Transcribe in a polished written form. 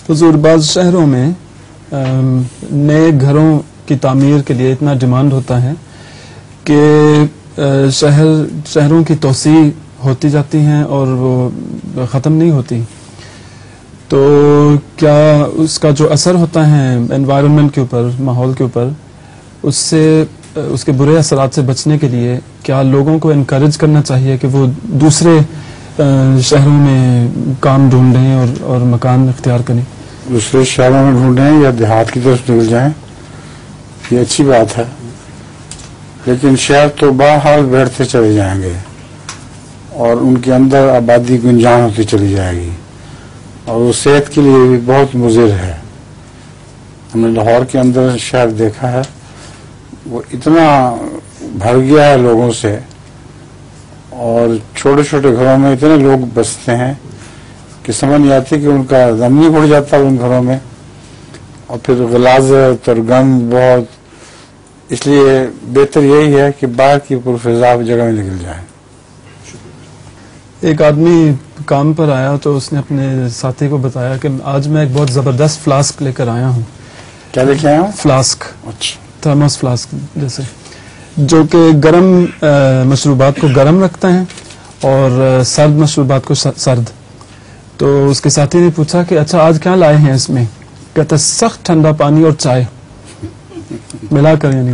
حضور بعض شہروں میں نئے گھروں کی تعمیر کے لیے اتنا ڈیمانڈ ہوتا ہے کہ شہروں کی توسیع ہوتی جاتی ہیں اور وہ ختم نہیں ہوتی. تو کیا اس کا جو اثر ہوتا ہے انوائرمنٹ کے اوپر، ماحول کے اوپر، اس سے اس کے برے اثرات سے بچنے کے لیے کیا لوگوں کو انکریج کرنا چاہیے کہ وہ دوسرے شہروں میں کام ڈھونڈیں اور مکان اختیار کریں؟ دوسرے شہروں میں ڈھونڈیں یا دیہات کی طرف نکل جائیں، یہ اچھی بات ہے، لیکن شہر تو بہرحال بیٹھتے چلے جائیں گے اور ان کے اندر آبادی گنجان ہوتی چلی جائے گی اور وہ صحت کے لیے بھی بہت مضر ہے. ہم نے لاہور کے اندر شہر دیکھا ہے، وہ اتنا بھر گیا ہے لوگوں سے اور چھوٹے چھوٹے گھروں میں اتنے لوگ بستے ہیں کہ سمجھ نہیں آتی کہ ان کا دم نہیں اڑ جاتا ان گھروں میں، اور پھر غلاظت اور گند بہت. اس لیے بہتر یہی ہے کہ باہر کی پرفضا جگہ میں نکل جائیں. ایک آدمی کام پر آیا تو اس نے اپنے ساتھی کو بتایا کہ آج میں ایک بہت زبردست فلاسک لے کر آیا ہوں. کیا لے کے آیا ہوں؟ فلاسک، اچھا، تھرموس فلاسک جیسے، جو کہ گرم مشروبات کو گرم رکھتا ہے اور سرد مشروبات کو سرد. تو اس کے ساتھی نے پوچھا کہ اچھا آج کیا لائے ہیں اس میں؟ کہتا سخت ٹھنڈا پانی اور چائے ملا کر، یعنی